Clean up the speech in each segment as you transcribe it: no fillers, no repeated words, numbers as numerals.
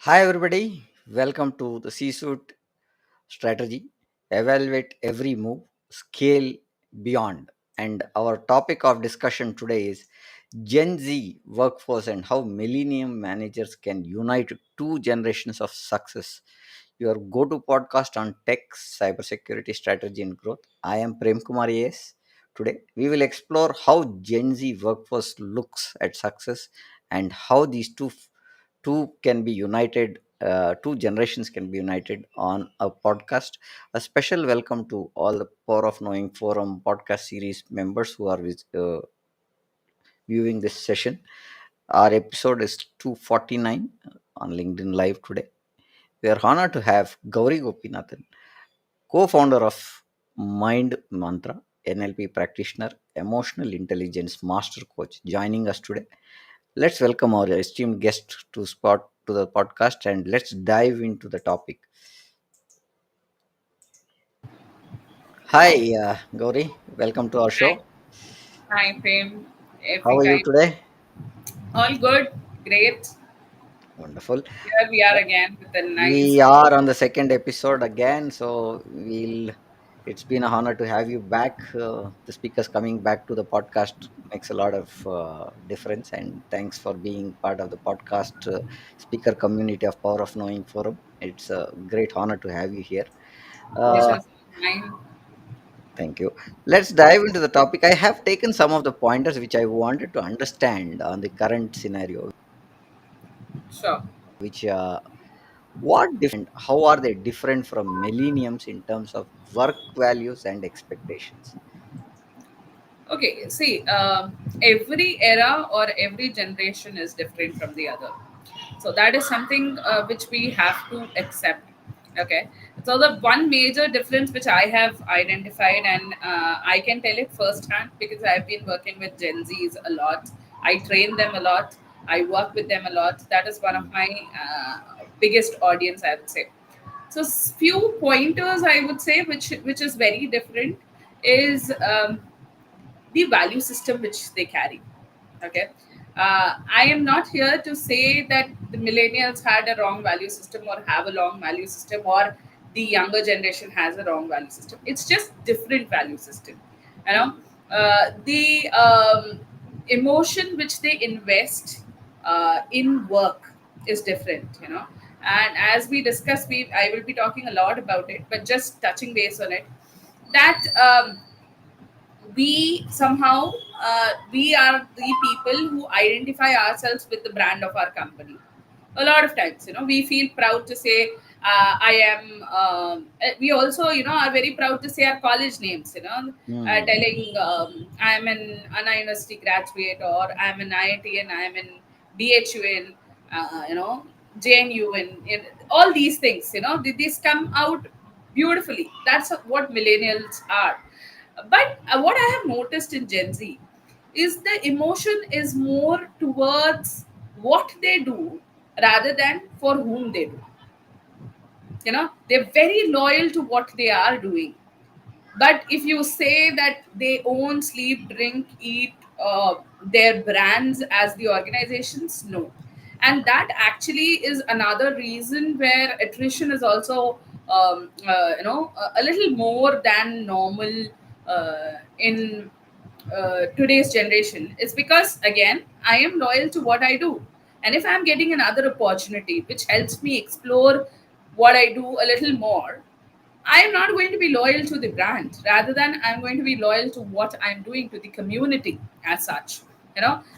Hi, everybody. Welcome to the C-Suite Strategy. Evaluate every move, scale beyond. And our topic of discussion today is Gen Z workforce and how millennium managers can unite two generations of success. Your go-to podcast on tech, cybersecurity, strategy, and growth. I am Prem Kumar AS. Today, we will explore how Gen Z workforce looks at success and how these two can be united. Two generations can be united on a podcast. A special welcome to all the Power of Knowing Forum podcast series members who are viewing this session. Our episode is 249 on LinkedIn Live today. We are honored to have Gauri Gopinathan, co-founder of Mind Mantra, NLP practitioner, emotional intelligence master coach, joining us today. Let's welcome our esteemed guest to the podcast and let's dive into the topic. Hi, Gauri. Welcome to our Hi, show. hi, Prem. How Every are you time. today? All good, great. Wonderful. Here we are again with a nice. We are on the second episode again, so we'll. It's been a honor to have you back. The speakers coming back to the podcast makes a lot of difference, and thanks for being part of the podcast speaker community of Power of Knowing Forum. It's a great honor to have you here. Uh, Pleasures of mine. Thank you. Let's dive into the topic. I have taken some of the pointers which I wanted to understand on the current scenario, Sure. which what different, how are they different from millenniums in terms of work values and expectations? Okay, see, every era or every generation is different from the other. So that is something which we have to accept. Okay. So the one major difference which I have identified, and I can tell it firsthand because I've been working with Gen Zs a lot. I train them a lot. I work with them a lot. That is one of Mm, my biggest audience, I would say. So few pointers I would say, which is very different, is the value system which they carry. Okay. I am not here to say that the millennials had a wrong value system or have a wrong value system, or the younger generation has a wrong value system. It's just different value system. You know, the emotion which they invest in work is different. And as we discuss, we I will be talking a lot about it, but just touching base on it, that we somehow we are the people who identify ourselves with the brand of our company. A lot of times, we feel proud to say I am we also, are very proud to say our college names, mm, telling I'm an Anna University graduate, or I'm an IIT, and I'm in BHUN, JNU, and all these things, these come out beautifully. That's what millennials are. But what I have noticed in Gen Z is the emotion is more towards what they do rather than for whom they do. They're very loyal to what they are doing. But if you say that they own, sleep, drink, eat their brands as the organizations, no. And that actually is another reason where attrition is also, a little more than normal in today's generation. It's because, again, I am loyal to what I do. And if I'm getting another opportunity which helps me explore what I do a little more, I'm not going to be loyal to the brand, rather than I'm going to be loyal to what I'm doing to the community as such.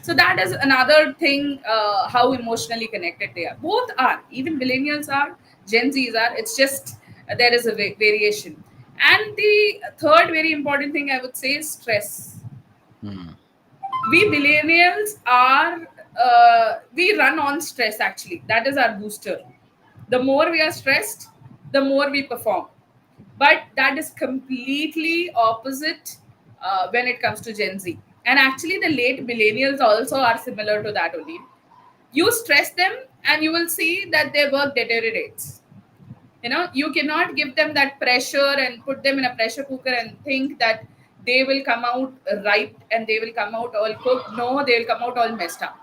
So that is another thing, how emotionally connected they are. Both are, even millennials are, Gen Zs are. It's just there is a variation. And the third very important thing I would say is stress. mm, We millennials are, we run on stress. Actually, that is our booster. The more we are stressed, the more we perform. But that is completely opposite when it comes to Gen Z. And actually the late millennials also are similar to that only. You stress them and you will see that their work deteriorates. You cannot give them that pressure and put them in a pressure cooker and think that they will come out right and they will come out all cooked. No, they will come out all messed up.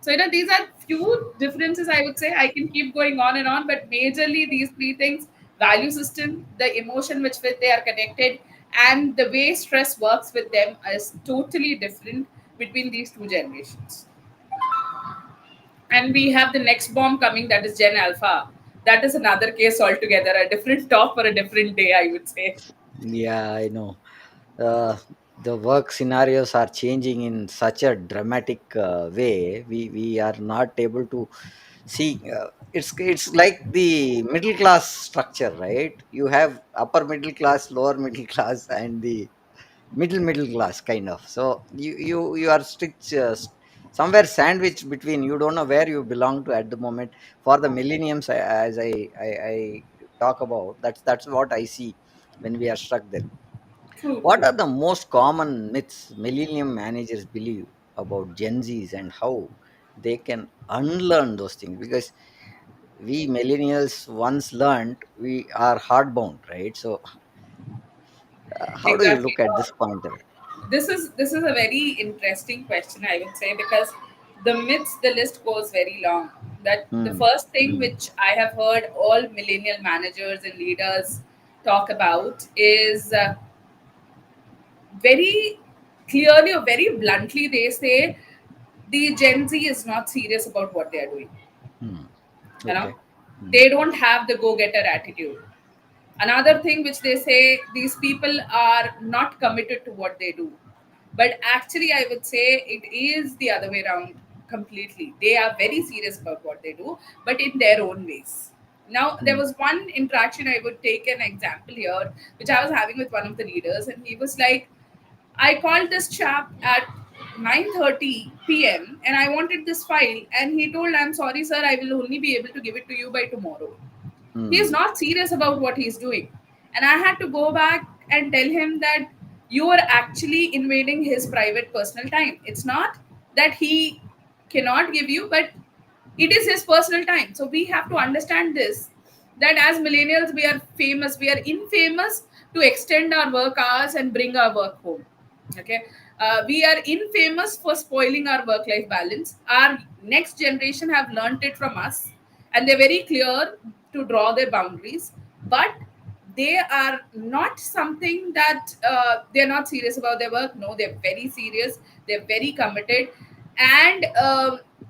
So, these are few differences I would say. I can keep going on and on, but majorly these three things: value system, the emotion which with they are connected, and the way stress works with them is totally different between these two generations. And we have the next bomb coming, that is Gen Alpha. That is another case altogether, a different talk for a different day, I would say. Yeah, I know. uh, the work scenarios are changing in such a dramatic way. We are not able to see. It's like the middle class structure, right? You have upper middle class, lower middle class, and the middle class kind of. So you are strict, somewhere sandwiched between. You don't know where you belong to at the moment. For the millenniums, as I talk about, that's what I see when we are struck there. True, What true. are the most common myths millennium managers believe about Gen Zs, and how they can unlearn those things? Because we millennials once learned, we are hardbound, right? So, how do you Exactly. look at this pointer? This is a very interesting question, I would say, because the myths, the list goes very long. That the Hmm. first thing Hmm. which I have heard all millennial managers and leaders talk about is very clearly or very bluntly, they say the Gen Z is not serious about what they are doing. Hmm. You know, Okay. Hmm. they don't have the go-getter attitude. Another thing which they say, these people are not committed to what they do. But actually, I would say it is the other way around completely. They are very serious about what they do, but in their own ways. Now, there Hmm. was one interaction, I would take an example here, which I was having with one of the leaders, and he was like, I called this chap at 9:30 p.m. and I wanted this file, and he told, I'm sorry, sir, I will only be able to give it to you by tomorrow. He is Hmm. not serious about what he's doing. And I had to go back and tell him that you are actually invading his private personal time. It's not that he cannot give you, but it is his personal time. So we have to understand this, that as millennials, we are famous, we are infamous to extend our work hours and bring our work home. Okay. We are infamous for spoiling our work life balance. Our next generation have learnt it from us, and they're very clear to draw their boundaries, but they are not something that they're not serious about their work. No, they're very serious, they're very committed, and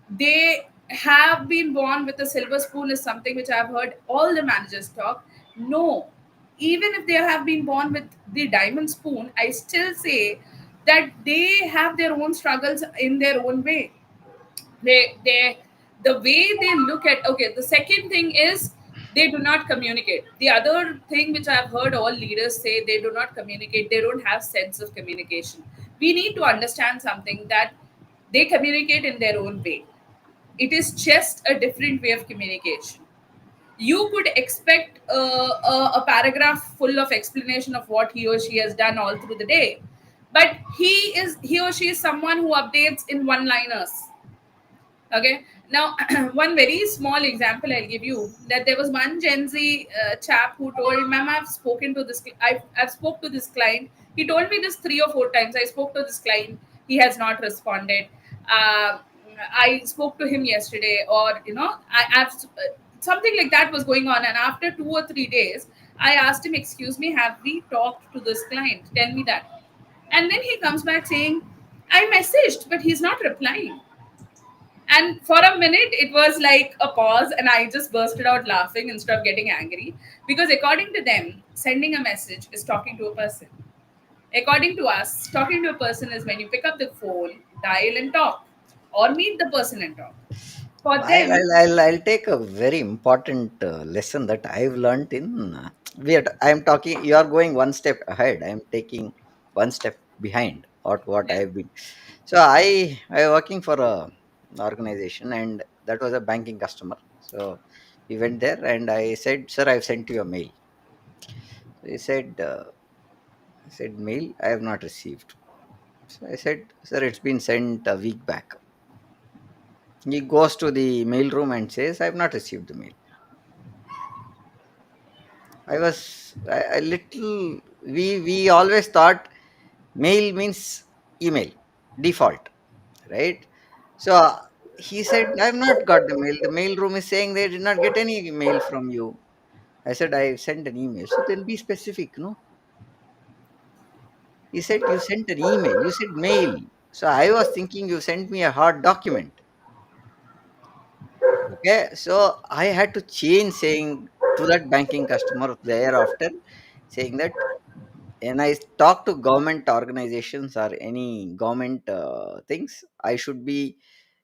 they have been born with a silver spoon, is something which I've heard all the managers talk. No, even if they have been born with the diamond spoon, I still say that they have their own struggles in their own way. They the way they look at, okay, the second thing is they do not communicate. The other thing which I've heard all leaders say, they do not communicate, they don't have sense of communication. We need to understand something, that they communicate in their own way. It is just a different way of communication. You could expect a paragraph full of explanation of what he or she has done all through the day, but he or she is someone who updates in one liners. Okay. Now, one very small example I'll give you, that there was one Gen Z chap who told, "Ma'am, I've spoken to this. I've spoke to this client. He told me this 3 or 4 times. I spoke to this client. He has not responded. Uh, I spoke to him yesterday, or I've something like that was going on. And after 2 or 3 days, I asked him, "Excuse me, have we talked to this client? Tell me that." And then he comes back saying, "I messaged, but he's not replying." And for a minute, it was like a pause, and I just bursted out laughing instead of getting angry. Because according to them, sending a message is talking to a person. According to us, talking to a person is when you pick up the phone, dial, and talk, or meet the person and talk. For them, I'll take a very important lesson that I've learned in. I'm talking. You are going one step ahead. I'm taking one step behind what yeah, I've been. So I working for a organization, and that was a banking customer. So we went there, and I said, "Sir, I've sent you a mail." So he said, "I said mail. I have not received." So I said, "Sir, it's been sent a week back." He goes to the mail room and says, "I have not received the mail." I was a little. We always thought mail means email default, right? So He said, I've not got the mail. The mail room is saying they did not get any mail from you. I said, I sent an email. So then be specific, no? He said, you sent an email. You said mail. So I was thinking you sent me a hard document. Okay. So I had to change saying to that banking customer thereafter, saying that when I talk to government organizations or any government things, I should be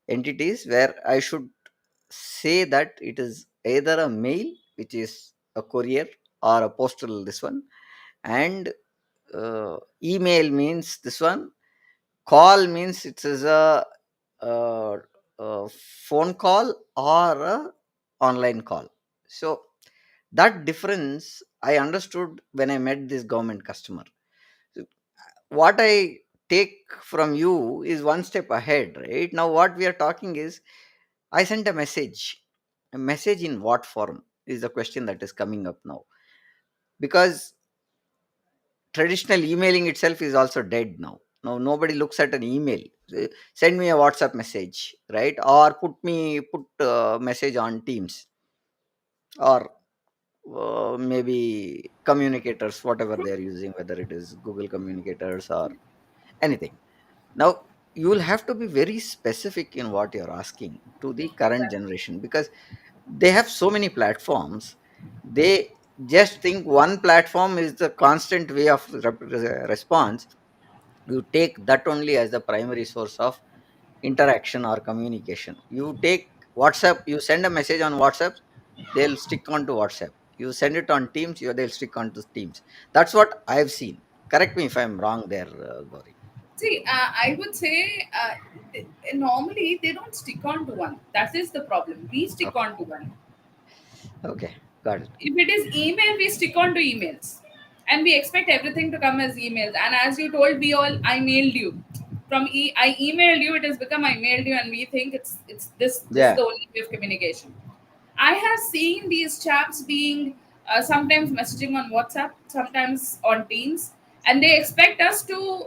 entities where I should say that it is either a mail, which is a courier, or a postal, this one, and email means this one, call means it is a, a phone call or a online call. So that difference I understood when I met this government customer. So what I take from you is one step ahead, right? Now what we are talking is, I sent a message. A message in what form is the question that is coming up now. Because traditional emailing itself is also dead now. Now nobody looks at an email. Send me a WhatsApp message, right? Or put a message on Teams, or maybe communicators, whatever they are using, whether it is Google communicators or anything. Now you will have to be very specific in what you're asking to the current generation, because they have so many platforms. They just think one platform is the constant way of response. You take that only as the primary source of interaction or communication. You take WhatsApp, you send a message on WhatsApp, they'll stick on to WhatsApp. You send it on Teams, they'll stick on to Teams. That's what I've seen. Correct me if I'm wrong there, Gauri. See, I would say normally they don't stick on to one. That is the problem. We stick Okay, on to one. okay, got it. If it is email, we stick on to emails, and we expect everything to come as emails. And as you told, we all, I mailed you. I emailed you. It has become I mailed you, and we think it's this. This is Yeah. the only way of communication. I have seen these chaps being sometimes messaging on WhatsApp, sometimes on Teams, and they expect us to,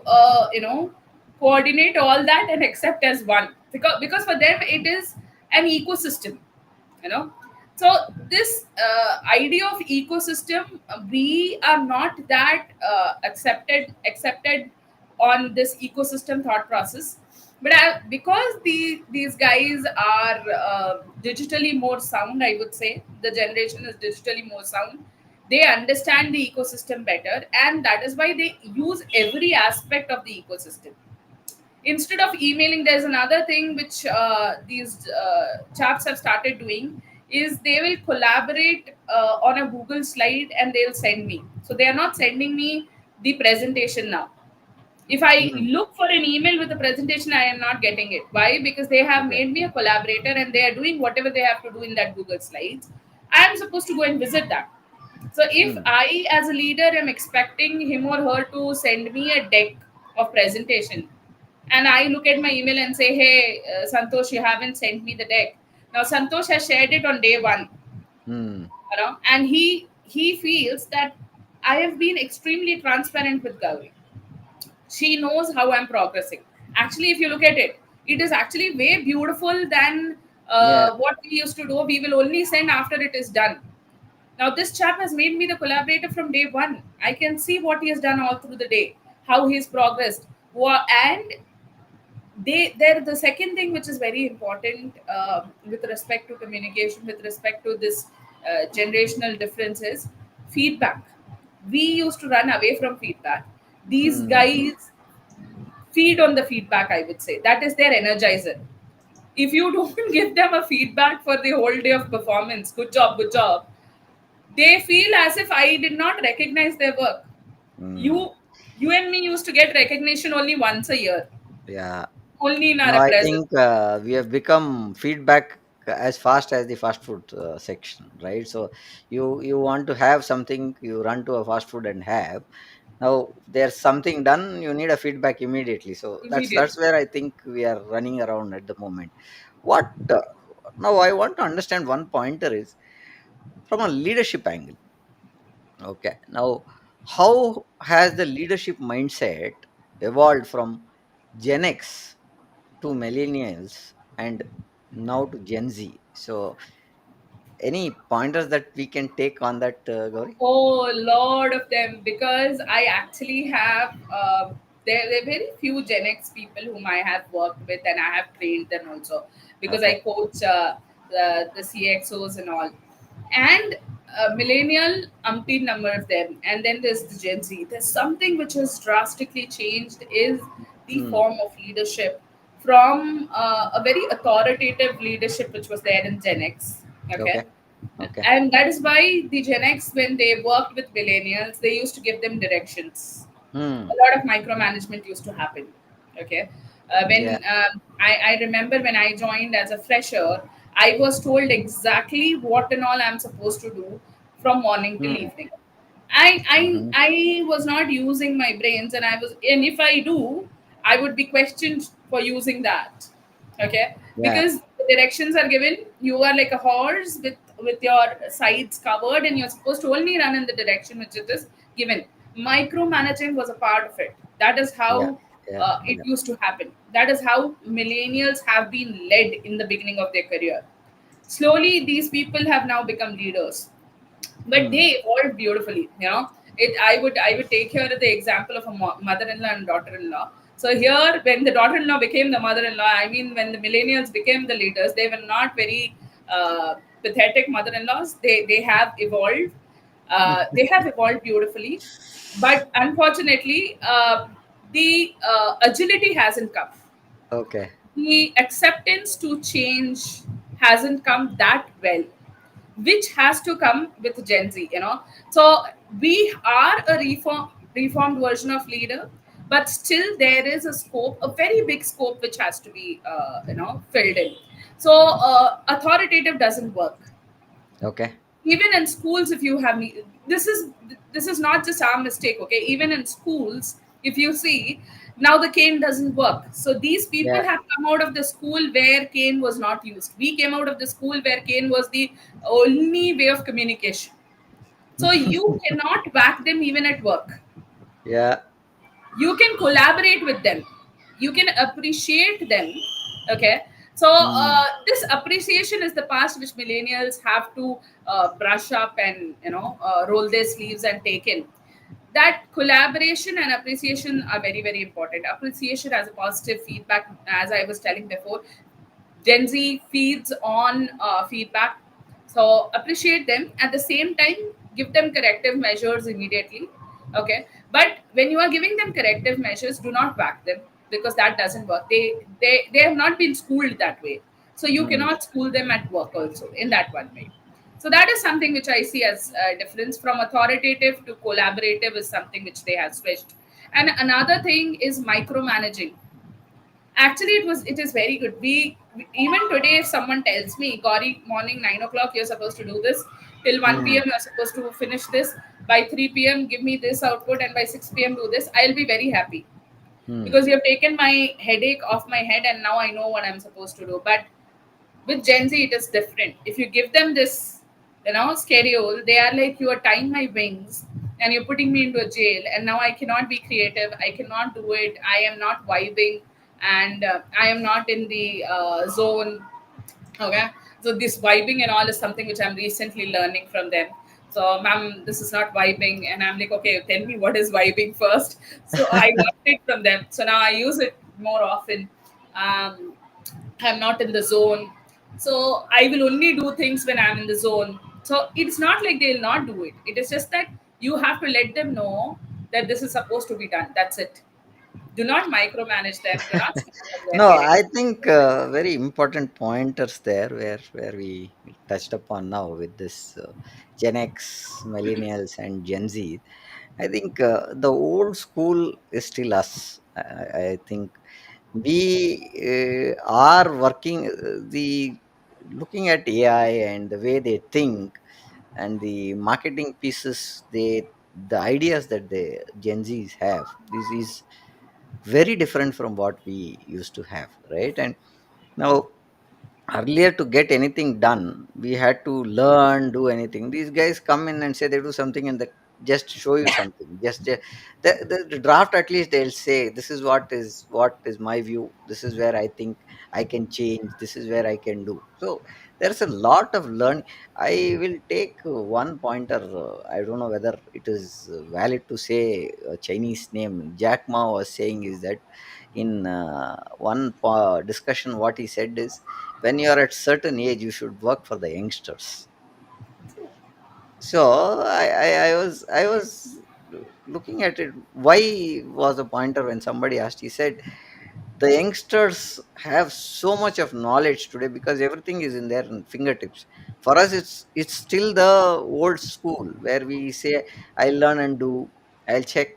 coordinate all that and accept as one, because for them it is an ecosystem, you know. So this idea of ecosystem, we are not that accepted on this ecosystem thought process. But because these guys are digitally more sound, I would say the generation is digitally more sound. They understand the ecosystem better, and that is why they use every aspect of the ecosystem. Instead of emailing, there's another thing which these chaps have started doing, is they will collaborate on a Google slide and they'll send me. So they are not sending me the presentation now. If I Hmm. look for an email with a presentation, I am not getting it. Why? Because they have Okay. made me a collaborator and they are doing whatever they have to do in that Google slides. I am supposed to go and visit that. So if Hmm. I, as a leader, am expecting him or her to send me a deck of presentation, and I look at my email and say, "Hey, Santosh, you haven't sent me the deck." Now Santosh has shared it on day one, Hmm. and he feels that I have been extremely transparent with Gauri. She knows how I'm progressing. Actually, if you look at it, it is actually way beautiful than Yeah. what we used to do. We will only send after it is done. Now, this chap has made me the collaborator from day one. I can see what he has done all through the day, how he's progressed. And they're the second thing which is very important with respect to communication, with respect to this generational differences, feedback. We used to run away from feedback. These Hmm. guys feed on the feedback, I would say. That is their energizer. If you don't give them a feedback for the whole day of performance, good job, they feel as if I did not recognize their work. Hmm. You and me used to get recognition only once a year, Yeah. only in No, our I presence. think we have become feedback as fast as the fast food section, right? So you want to have something, you run to a fast food and have. Now there's something done, you need a feedback immediately. So that's Immediately. where I think we are running around at the moment. What now? I want to understand one pointer is from a leadership angle. Okay, now how has the leadership mindset evolved from Gen X to millennials, and now to Gen Z. So, any pointers that we can take on that, Gauri? Oh, lot of them, because I actually have there are very few Gen X people whom I have worked with, and I have trained them also, because I Okay. coach the CXOs and all, and millennial umpteen number of them, and then there's the Gen Z. There's something which has drastically changed is the Hmm. form of leadership from a very authoritative leadership which was there in Gen X. Okay, Okay. Okay. and that is why the Gen X, when they worked with millennials, they used to give them directions. A Hmm. lot of micromanagement used to happen. Okay, Yeah. I remember when I joined as a fresher, I was told exactly what and all I'm supposed to do from morning till Hmm. evening. I Hmm. I was not using my brains, and if I do, I would be questioned for using that. Okay, Yeah. because the directions are given. You are like a horse with your sides covered, and you're supposed to only run in the direction which it is given. Micromanaging was a part of it. That is Yeah. how Yeah. it Yeah. used to happen. That is how millennials have been led in the beginning of their career. Slowly, these people have now become leaders, but Hmm. they evolved beautifully. I would take here the example of a mother-in-law and daughter-in-law. So here, when the daughter-in-law became the mother-in-law, I mean, when the millennials became the leaders, they were not very pathetic mother-in-laws. They have evolved. They have evolved beautifully, but unfortunately, the agility hasn't come. Okay. The acceptance to change hasn't come that well, which has to come with Gen Z. So we are a reformed version of leader, but still there is a scope, a very big scope, which has to be filled in. So authoritative doesn't work. Okay. Even in schools, if you have this is not just our mistake. Okay, even in schools, if you see, now the cane doesn't work. So these people Yeah. have come out of the school where cane was not used. We came out of the school where cane was the only way of communication. So you cannot whack them even at work. Yeah. You can collaborate with them, you can appreciate them. Okay, so Hmm. this appreciation is the past which millennials have to brush up and roll their sleeves and take in. That collaboration and appreciation are very, very important. Appreciation as a positive feedback, as I was telling before. Gen Z feeds on feedback. So appreciate them. At the same time, give them corrective measures immediately. Okay. But when you are giving them corrective measures, do not whack them, because that doesn't work. They have not been schooled that way. So you Hmm. cannot school them at work also in that one way. So that is something which I see as a difference from authoritative to collaborative is something which they have switched. And another thing is micromanaging. Actually, it is very good. Even today, if someone tells me, Gauri, morning 9 o'clock, you're supposed to do this, till 1 p.m. Hmm. you're supposed to finish this, by 3 p.m. give me this output, and by 6 p.m. do this, I'll be very happy, Hmm. because you have taken my headache off my head, and now I know what I'm supposed to do. But with Gen Z, it is different. If you give them this, schedule, they are like, you are tying my wings and you're putting me into a jail, and now I cannot be creative. I cannot do it. I am not vibing, and I am not in the zone. Okay, so this vibing and all is something which I'm recently learning from them. So, ma'am, this is not vibing, and I'm like, okay, tell me what is vibing first. So I got it from them. So now I use it more often. Um, I'm not in the zone. So I will only do things when I'm in the zone. So it's not like they'll not do it. It is just that you have to let them know that this is supposed to be done. That's it. Do not micromanage them. Do not stand on their No, headache. I think very important pointers there where we touched upon now with this Gen X, millennials, and Gen Z. I think the old school is still us. I think we are working the looking at AI and the way they think and the marketing pieces the ideas that the Gen Zs have. This is very different from what we used to have, right? And now earlier to get anything done we had to learn do anything. These guys come in and say they do something and just show you something. The draft, at least they'll say this is what is my view. This is where I think I can change. This is where I can do. So there's a lot of learning. I will take one pointer. I don't know whether it is valid to say a Chinese name. Jack Ma was saying is that in one discussion, what he said is, when you are at certain age, you should work for the youngsters. So I was looking at it. Why was a pointer when somebody asked? He said the youngsters have so much of knowledge today because everything is in their fingertips. For us, it's still the old school where we say, I'll learn and do, I'll check,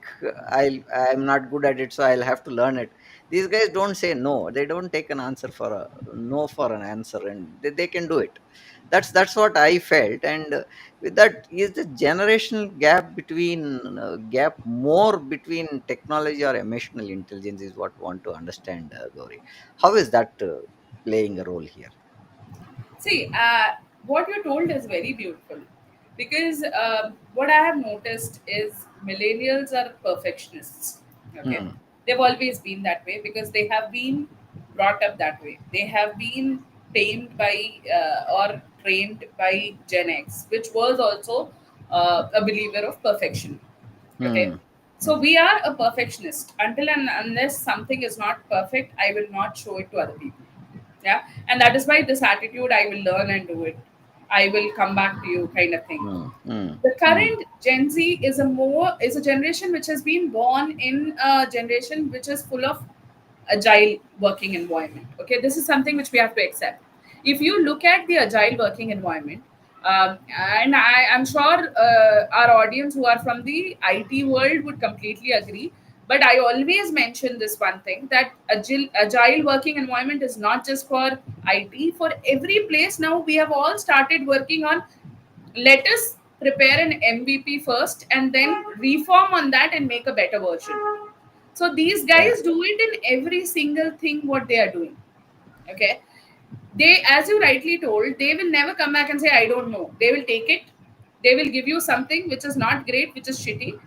I'm not good at it, so I'll have to learn it. These guys don't say no. They don't take an answer for a no for an answer, and they can do it. That's what I felt. And with that, is the generational gap more between technology or emotional intelligence, is what I want to understand, Gauri. How is that playing a role here? See, what you told is very beautiful because what I have noticed is millennials are perfectionists. Okay, Hmm. they've always been that way because they have been brought up that way. They have been tamed by or trained by Gen X, which was also a believer of perfection. Okay, Hmm. so Hmm. we are a perfectionist. Until and unless something is not perfect, I will not show it to other people. Yeah, and that is why this attitude, I will learn and do it, I will come back to you kind of thing. Hmm. Hmm. The Hmm. current Gen Z is a generation which has been born in a generation which is full of agile working environment. Okay, this is something which we have to accept. If you look at the agile working environment, and I'm sure our audience who are from the IT world would completely agree. But I always mention this one thing, that agile working environment is not just for IT. For every place now, we have all started working on, let us prepare an MVP first and then reform on that and make a better version. So these Yeah. guys do it in every single thing what they are doing. Okay. They, as you rightly told, they will never come back and say, I don't know. They will take it, they will give you something which is not great, which is shitty,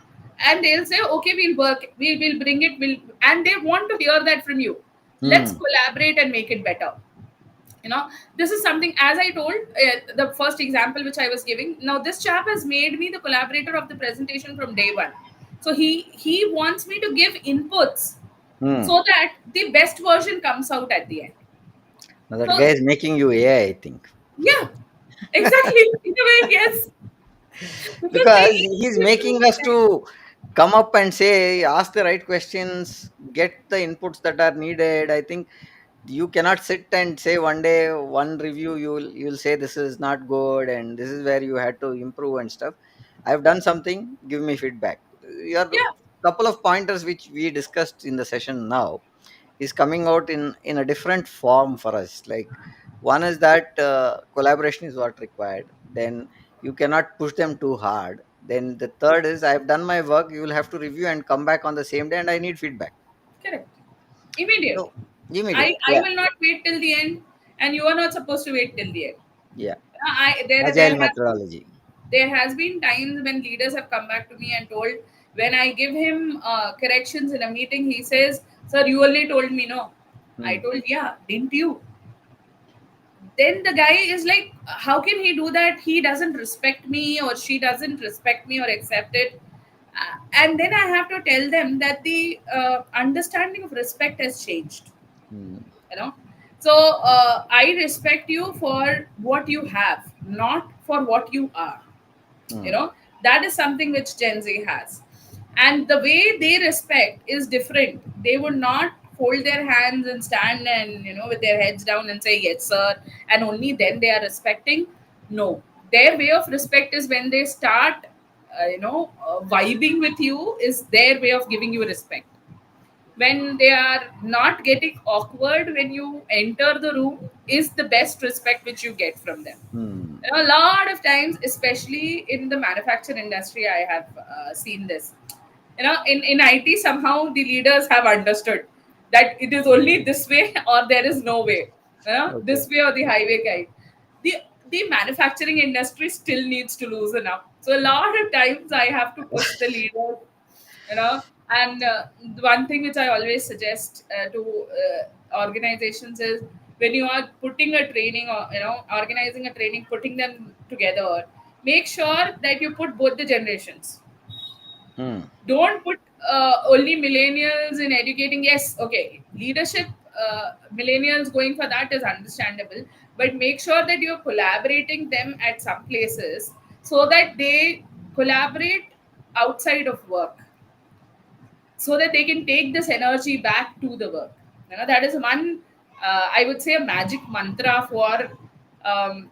and they'll say, okay, we'll work, we'll bring it, will, and they want to hear that from you. Let's Hmm. collaborate and make it better. you know this is something, as I told, the first example which I was giving. Now this chap has made me the collaborator of the presentation from day one. So he wants me to give inputs Hmm. so that the best version comes out at the end. Now that So guy is making you AI, I think. yeah, exactly, in a way, yes, because Because they he's with making true us AI. to come up and say, ask the right questions, get the inputs that are needed. I think you cannot sit and say one day one review you'll say this is not good and this is where you had to improve and stuff. I've done something, give me feedback. Your Yeah, couple of pointers which we discussed in the session now is coming out in a different form for us. Like, one is that collaboration is what required, then you cannot push them too hard. Then the third is, I've done my work, you will have to review and come back on the same day, and I need feedback. correct, immediate. So I immediate. I Yeah. will not wait till the end, and you are not supposed to wait till the end. Yeah. I there Agile has methodology. there has been times when leaders have come back to me and told, when I give him corrections in a meeting, he says, sir, you only told me no. I Hmm. told, yeah, didn't you? Then the guy is like, how can he do that? He doesn't respect me, or she doesn't respect me or accept it. And then I have to tell them that the understanding of respect has changed. Hmm. you know so I respect you for what you have, not for what you are. you Hmm. know that is something which Gen Z has, and the way they respect is different. They would not fold their hands and stand and, with their heads down and say yes sir, and only then they are respecting. No, their way of respect is when they start vibing with you, is their way of giving you respect. When they are not getting awkward when you enter the room, is the best respect which you get from them. Hmm. A lot of times, especially in the manufacturing industry, I have seen this. In IT, somehow the leaders have understood that it is only this way or there is no way. This Okay. way or the highway guide. The the manufacturing industry still needs to loosen up. So a lot of times I have to push the leaders, you know. And the one thing which I always suggest to organizations is, when you are putting a training, or organizing a training, putting them together, make sure that you put both the generations. Hmm. Don't put only millennials in educating. Yes, okay, leadership, millennials going for that is understandable, but make sure that you're collaborating them at some places, so that they collaborate outside of work, so that they can take this energy back to the work. That is one, I would say, a magic mantra for um,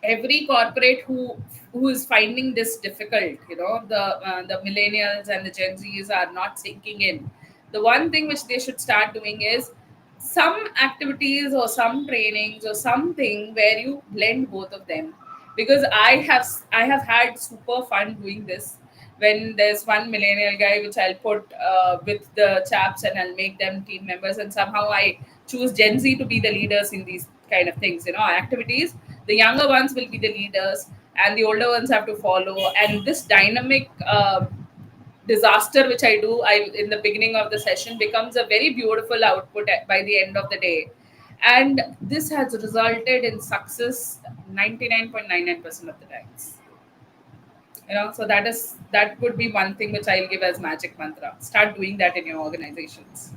every corporate who is finding this difficult. The millennials and the Gen Zs are not sinking in. The one thing which they should start doing is some activities or some trainings or something where you blend both of them, because I have had super fun doing this. When there's one millennial guy which I'll put with the chaps, and I'll make them team members, and somehow I choose Gen Z to be the leaders in these kind of things, activities. The younger ones will be the leaders, and the older ones have to follow. And this dynamic disaster which I do, I in the beginning of the session, becomes a very beautiful output by the end of the day. And this has resulted in success 99.99% of the times. So that would be one thing which I'll give as magic mantra. Start doing that in your organizations.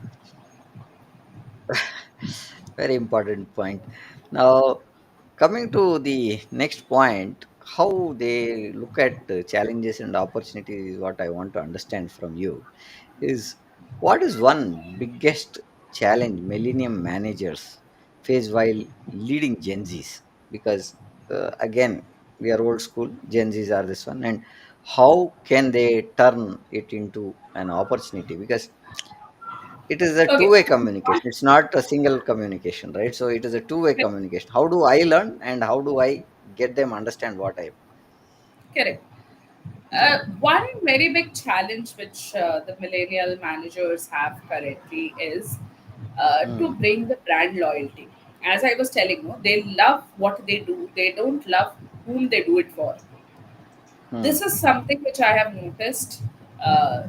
Very important point. Now, coming to the next point, how they look at challenges and opportunities is what I want to understand from you. Is what is one biggest challenge millennium managers face while leading Gen Zs? Because again, we are old school, Gen Zs are this one, and how can they turn it into an opportunity? Because it is a Okay. two-way communication. It's not a single communication, right? So it is a two-way communication. How do I learn and how do I get them understand what I? Correct. Yeah. One very big challenge which the millennial managers have currently is to Hmm. bring the brand loyalty. As I was telling you, they love what they do. They don't love whom they do it for. This Hmm. is something which I have noticed. Uh,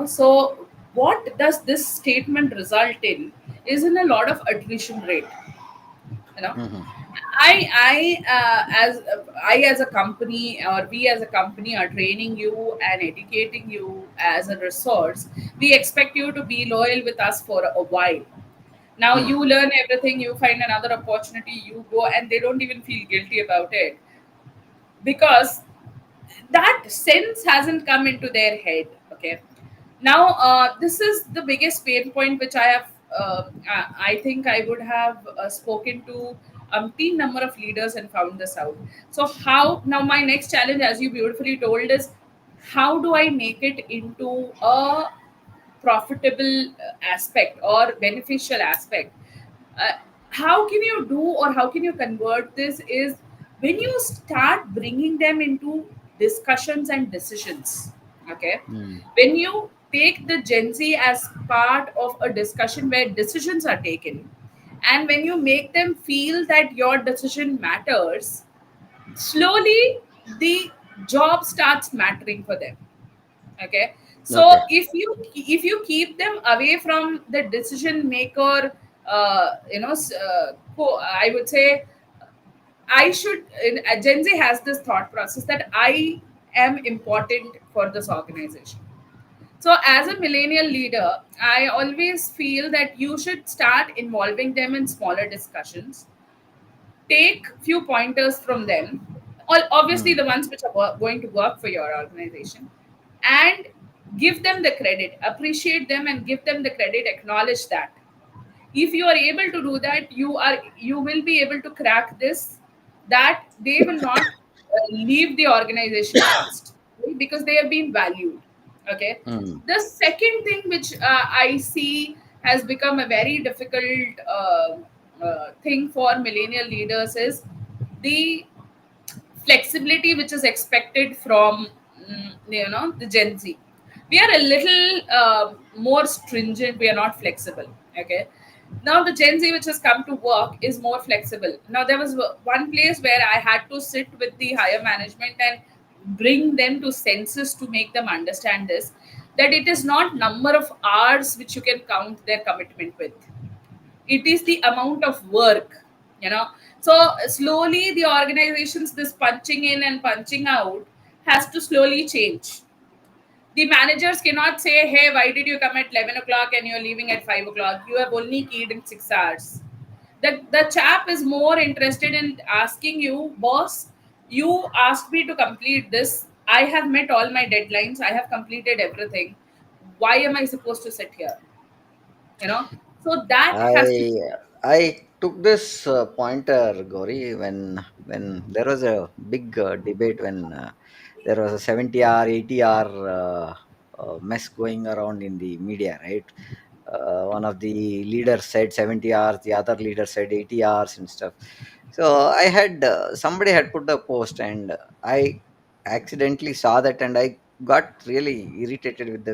so what does this statement result in? Is in a lot of attrition rate. you know Hmm. I as a company, or we as a company, are training you and educating you as a resource. We expect you to be loyal with us for a while. Now Hmm. you learn everything, you find another opportunity, you go, and they don't even feel guilty about it, because that sense hasn't come into their head. Okay. Now this is the biggest pain point which I have. I think I would have spoken to umpteen number of leaders and found this out. So how now my next challenge, as you beautifully told, is how do I make it into a profitable aspect or beneficial aspect. uh, how can you do, or how can you convert this, is when you start bringing them into discussions and decisions. Okay. Hmm. When you take the Gen Z as part of a discussion where decisions are taken, and when you make them feel that your decision matters, slowly the job starts mattering for them. Okay. So Okay. if you keep them away from the decision maker, I would say, Gen Z has this thought process that I am important for this organization. So as a millennial leader, I always feel that you should start involving them in smaller discussions, take few pointers from them, obviously Hmm. the ones which are going to work for your organization, and give them the credit, appreciate them and give them the credit, acknowledge that. If you are able to do that, you will be able to crack this, that they will not leave the organization fast, right? Because they have been valued. Okay. Hmm. The second thing which I see has become a very difficult thing for millennial leaders is the flexibility which is expected from the Gen Z. We are a little more stringent, we are not flexible. Okay. Now the Gen Z which has come to work is more flexible. Now there was one place where I had to sit with the higher management and bring them to senses to make them understand this, that it is not number of hours which you can count their commitment with, it is the amount of work, you know. So slowly the organizations, this punching in and punching out, has to slowly change. The managers cannot say, hey, why did you come at 11 o'clock and you're leaving at 5 o'clock? You have only keyed in 6 hours. The chap is more interested in asking you, boss, you asked me to complete this. I have met all my deadlines. I have completed everything. Why am I supposed to sit here? You know? So that has to. I took this pointer, Gauri, when there was a big debate when there was a 70 hour, 80 hour mess going around in the media, right? One of the leaders said 70 hours, the other leader said 80 hours and stuff. So I had somebody had put a post, and I accidentally saw that, and I got really irritated with the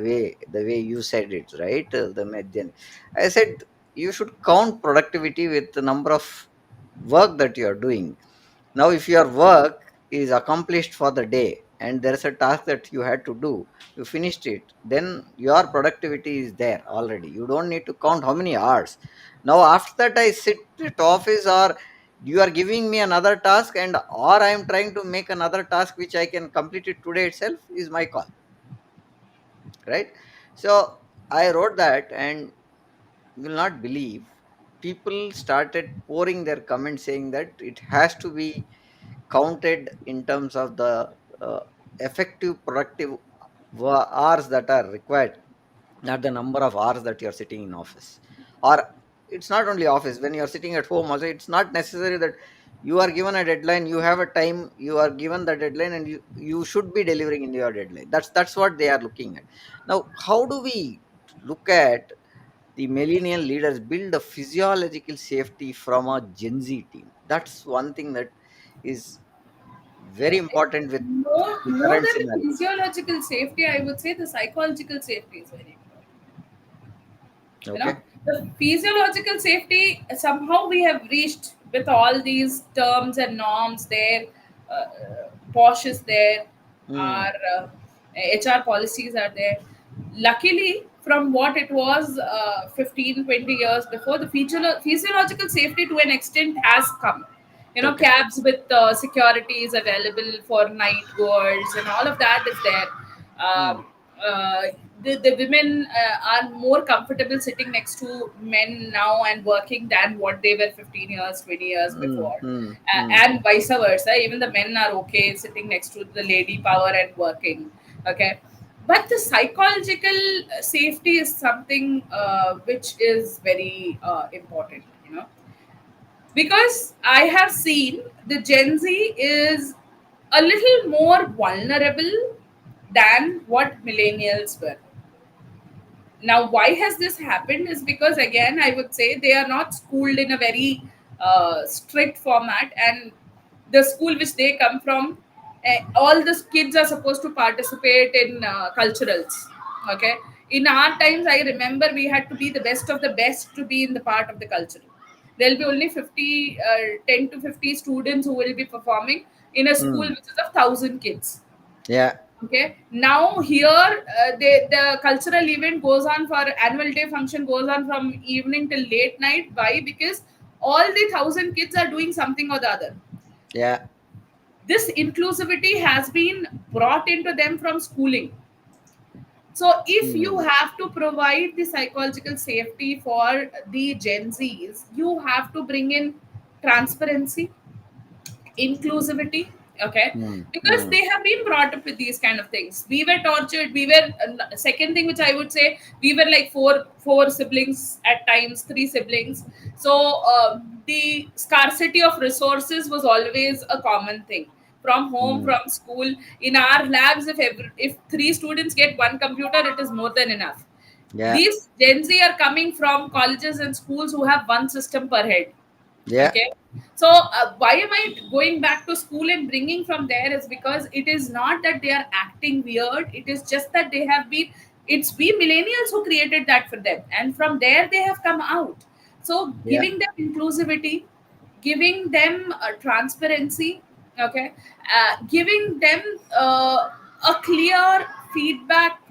way you said it, right? Then I said you should count productivity with the number of work that you are doing. Now, if your work is accomplished for the day and there's a task that you had to do, you finished it, then your productivity is there already. You don't need to count how many hours. Now, after that, I sit at office, or you are giving me another task, and or I am trying to make another task which I can complete it today itself, is my call, right? So I wrote that, and you will not believe, people started pouring their comments saying that it has to be counted in terms of the uh, effective productive hours that are required, not the number of hours that you're sitting in office. Or it's not only office, when you're sitting at home also, it's not necessary that you are given a deadline, you have a time, you are given the deadline, and you should be delivering in your deadline. That's what they are looking at. Now, how do we look at the millennial leaders build a physiological safety from a Gen Z team? That's one thing that is very important with the More current than the scenario. physiological safety, I would say the psychological safety is very important. You know, Okay. the physiological safety, somehow we have reached with all these terms and norms there. Posh is there, our Mm, HR policies are there. Luckily, from what it was 15, 20 years before, the physiological safety to an extent has come. You know, okay. cabs with security is available for night goers, and all of that is there. Mm, Uh, the women are more comfortable sitting next to men now and working than what they were 15 years, 20 years mm, before. mm, mm. And vice versa, even the men are okay sitting next to the lady power and working. Okay, but the psychological safety is something which is very important, you know, because I have seen the Gen Z is a little more vulnerable than what millennials were. Now, why has this happened is because, again, I would say they are not schooled in a very strict format, and the school which they come from, all the kids are supposed to participate in culturals. Okay, in our times, I remember we had to be the best of the best to be in the part of the cultural. There'll be only 50, 10 to 50 students who will be performing in a school Mm. which is of 1,000 kids. Yeah, Okay, now here the cultural event goes on, for annual day function goes on from evening till late night. Why? Because all the 1,000 kids are doing something or the other. yeah. This inclusivity has been brought into them from schooling. So if you Mm, have to provide the psychological safety for the Gen Zs, you have to bring in transparency, inclusivity. Okay, mm, because mm. they have been brought up with these kind of things. We were tortured, we were second thing which I would say, we were like four siblings, at times three siblings. So the scarcity of resources was always a common thing, from home, Mm. from school. In our labs, if three students get one computer, it is more than enough. Yeah, These Gen Z are coming from colleges and schools who have one system per head. yeah. Okay, so why am I going back to school and bringing from there is because it is not that they are acting weird, it is just that it's we millennials who created that for them, and from there they have come out. So Yeah. giving them inclusivity, giving them transparency, okay, giving them a clear feedback,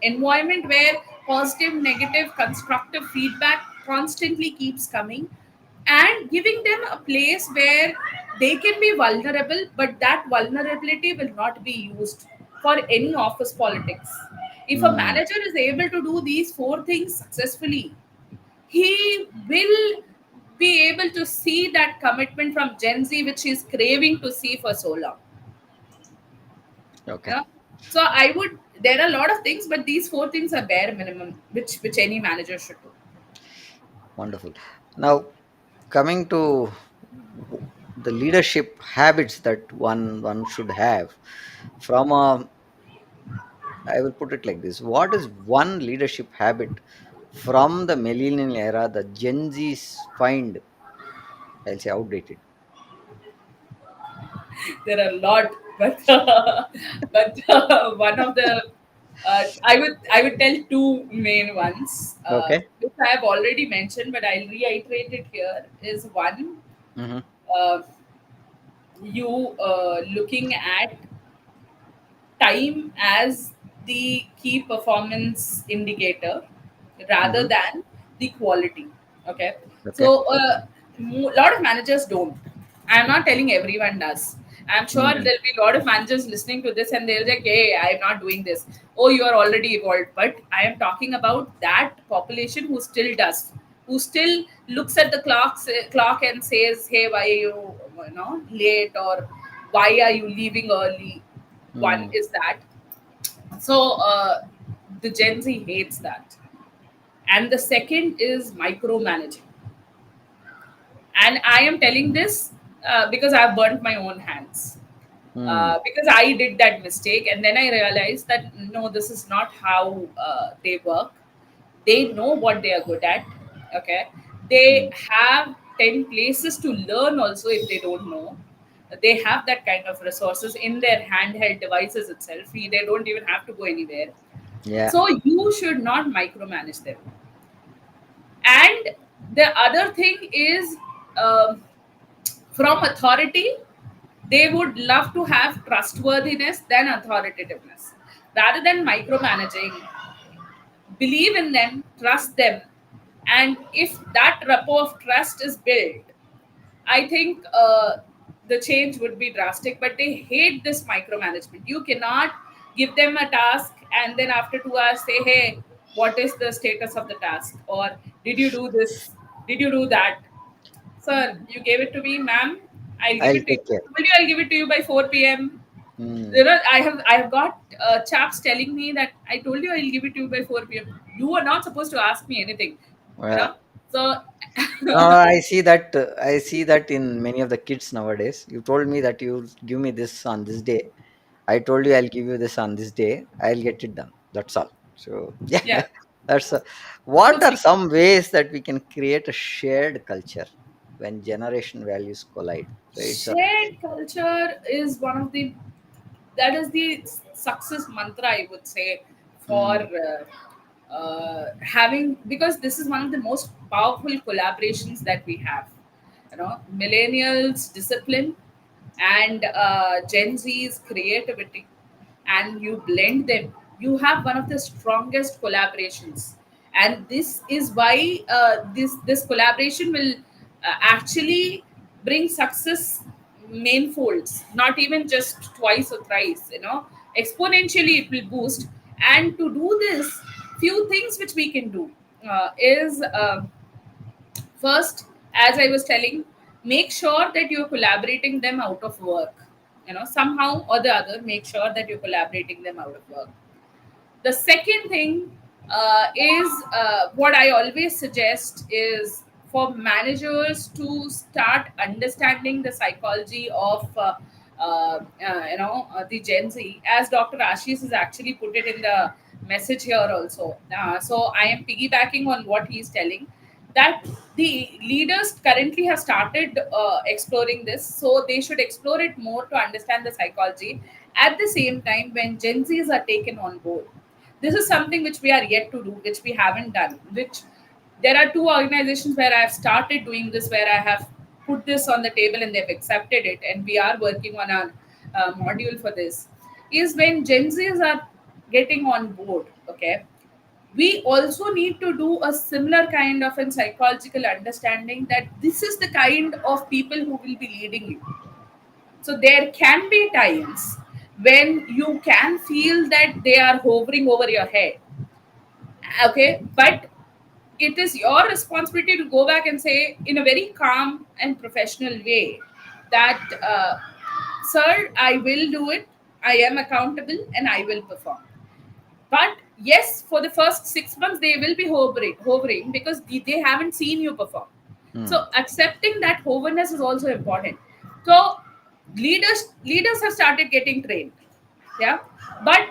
environment where positive, negative, constructive feedback constantly keeps coming, and giving them a place where they can be vulnerable, but that vulnerability will not be used for any office politics. If a Mm. manager is able to do these four things successfully, he will be able to see that commitment from Gen Z, which he's craving to see for so long. You Okay. know, so I would. There are a lot of things, but these four things are bare minimum, which any manager should do. Wonderful. Now, coming to the leadership habits that one should have from a, I will put it like this: what is one leadership habit from the millennial era that Gen Zs find, I'll say, outdated? There are a lot, but one of the I would tell two main ones, Okay. which I have already mentioned, but I'll reiterate it here. Is one, Mm-hmm. uh, you looking at time as the key performance indicator rather Mm-hmm. than the quality. Okay, Okay. so a lot of managers don't. I'm not telling everyone does. I'm sure Mm. there'll be a lot of managers listening to this and they'll say, hey, I'm not doing this. Oh, you are already evolved. But I am talking about that population who still does, who still looks at the clock and says, hey, why are you late, or why are you leaving early? One Mm. is that. So the Gen Z hates that. And the second is micromanaging. And I am telling this because I've burnt my own hands. Mm. Because I did that mistake, and then I realized that no, this is not how they work. They know what they are good at. Okay, they Mm. have 10 places to learn. Also, if they don't know, they have that kind of resources in their handheld devices itself. They don't even have to go anywhere. Yeah. So you should not micromanage them. And the other thing is, um, from authority, they would love to have trustworthiness than authoritativeness. Rather than micromanaging, believe in them, trust them. And if that rapport of trust is built, I think the change would be drastic. But they hate this micromanagement. You cannot give them a task and then after 2 hours say, hey, what is the status of the task? Or did you do this? Did you do that? Sir, you gave it to me, ma'am. I'll give I'll it to you. take care. Will you? I'll give it to you by 4 p.m. Mm. I have got chaps telling me that I told you I'll give it to you by 4 p.m. You are not supposed to ask me anything, you Yeah. know. So I see that. I see that in many of the kids nowadays. You told me that you'll give me this on this day. I told you I'll give you this on this day. I'll get it done. That's all. So yeah, yeah. that's. So What are see, some ways that we can create a shared culture when generation values collide? So it's a. shared culture is one of the that is the success mantra, I would say, for Mm. having, because this is one of the most powerful collaborations that we have. Millennials discipline and Gen Z's creativity, and you blend them, you have one of the strongest collaborations. And this is why this collaboration will actually bring success mainfolds, not even just twice or thrice, exponentially it will boost. And to do this, few things which we can do is first, as I was telling, make sure that you're collaborating them out of work. Somehow or the other, make sure that you're collaborating them out of work. The second thing is what I always suggest is for managers to start understanding the psychology of the Gen Z, as Dr. Ashish has actually put it in the message here also. So I am piggybacking on what he's telling, that the leaders currently have started exploring this, so they should explore it more to understand the psychology. At the same time, when Gen Zs are taken on board, this is something which we are yet to do, which we haven't done, which There are two organizations where I have started doing this, where I have put this on the table and they've accepted it, and we are working on a module for this. Is when Gen Zs are getting on board, okay, we also need to do a similar kind of a psychological understanding that this is the kind of people who will be leading you. So there can be times when you can feel that they are hovering over your head, okay, but it is your responsibility to go back and say in a very calm and professional way that, sir, I will do it, I am accountable, and I will perform. But yes, for the first 6 months they will be hovering because they haven't seen you perform. So Hmm. accepting that hoverness is also important. So leaders have started getting trained, yeah, but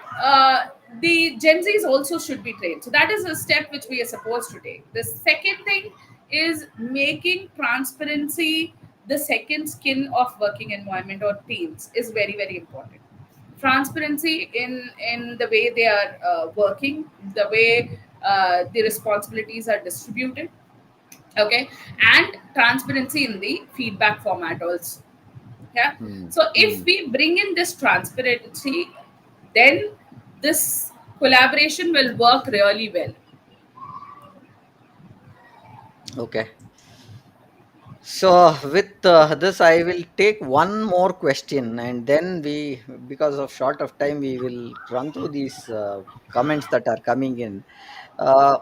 the Gen Z's also should be trained. So that is a step which we are supposed to take. The second thing is making transparency the second skin of working environment or teams is very, very important. Transparency in the way they are working, the way the responsibilities are distributed, okay, and transparency in the feedback format also, yeah. Hmm. So if Hmm. we bring in this transparency, then this collaboration will work really well. Okay. So with this, I will take one more question, and then we, because of short of time, we will run through these comments that are coming in. Uh,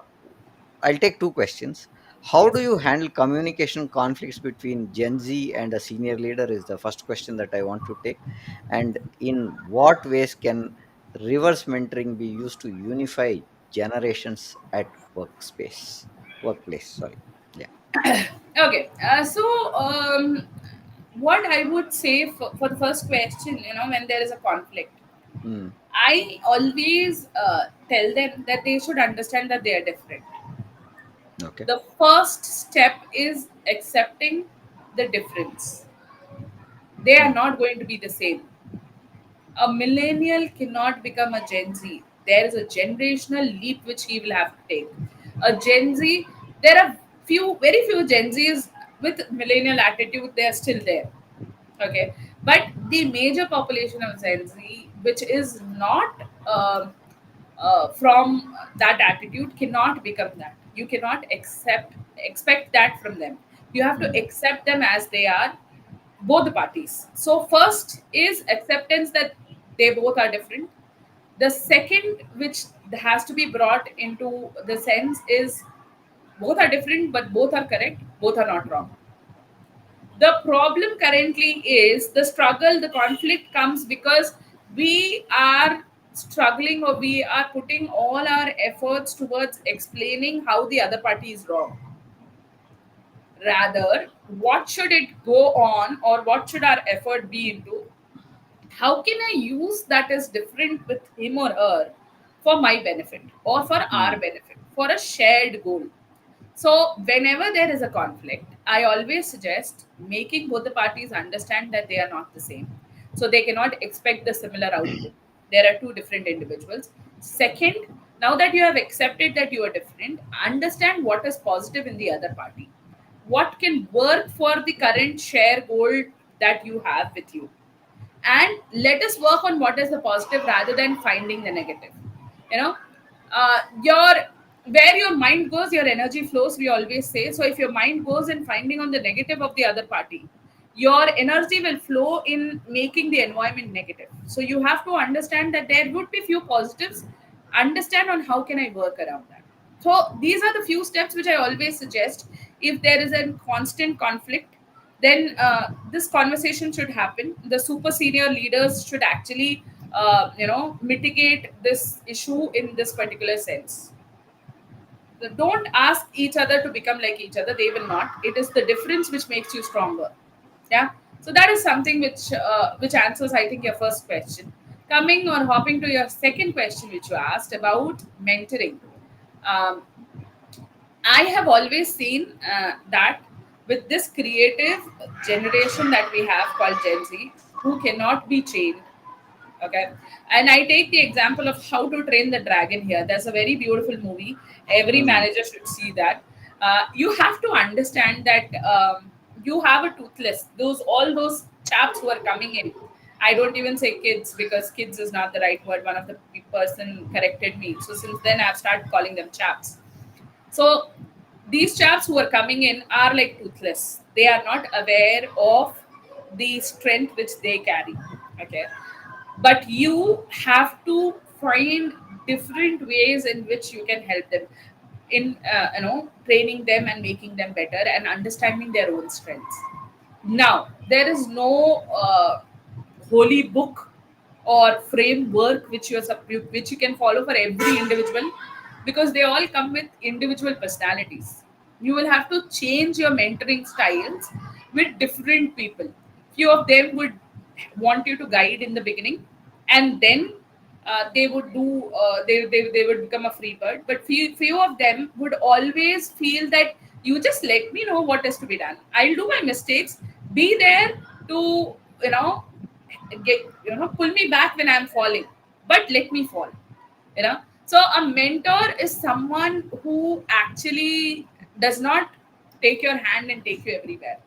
I'll take two questions. How do Yes. you handle communication conflicts between Gen Z and a senior leader? Is the first question that I want to take. And in what ways can reverse mentoring be used to unify generations at workplace? Sorry. Yeah. Okay. What I would say for the first question, when there is a conflict, Hmm. I always tell them that they should understand that they are different. Okay. The first step is accepting the difference. They are Hmm. not going to be the same. A millennial cannot become a Gen Z. There is a generational leap which he will have to take. A Gen Z, there are very few Gen Zs with millennial attitude. They are still there, okay, but the major population of Gen Z, which is not from that attitude, cannot become that. You cannot expect that from them. You have to Hmm. accept them as they are, both the parties. So first is acceptance that they both are different. The second which has to be brought into the sense is both are different but both are correct, both are not wrong. The problem currently is the struggle, the conflict comes because we are struggling, or we are putting all our efforts towards explaining how the other party is wrong. Rather, what should it go on, or what should our effort be into? How can I use that is different with him or her for my benefit or for our Hmm. benefit, for a shared goal? So, whenever there is a conflict, I always suggest making both the parties understand that they are not the same. So, they cannot expect the similar output. There are two different individuals. Second, now that you have accepted that you are different, understand what is positive in the other party. What can work for the current share goal that you have with you, and let us work on what is the positive rather than finding the negative. you know your Where your mind goes, your energy flows, we always say. So if your mind goes in finding on the negative of the other party, your energy will flow in making the environment negative. So you have to understand that there would be few positives. Understand on how can I work around that. So these are the few steps which I always suggest. If there is a constant conflict, then this conversation should happen. The super senior leaders should actually mitigate this issue in this particular sense. Don't ask each other to become like each other, they will not. It is the difference which makes you stronger, yeah. So that is something which answers, I think, your first question. Coming or hopping to your second question which you asked about mentoring. um, I have always seen that with this creative generation that we have called Gen Z, who cannot be chained. Okay. And I take the example of How to Train the Dragon here. There's a very beautiful movie. Every Hmm. manager should see that. You have to understand that you have a toothless, those all those chaps who are coming in. I don't even say kids because kids is not the right word. One of the person corrected me, so since then I've started calling them chaps. So these chaps who are coming in are like toothless. They are not aware of the strength which they carry. Okay. But you have to find different ways in which you can help them in training them and making them better and understanding their own strengths. Now there is no holy book or framework which which you can follow for every individual, because they all come with individual personalities. You will have to change your mentoring styles with different people. Few of them would want you to guide in the beginning, and then they would do they would become a free bird. But few of them would always feel that you just let me know what is to be done, I'll do my mistakes, be there to you know get pull me back when I'm falling, but let me fall. So a mentor is someone who actually does not take your hand and take you everywhere.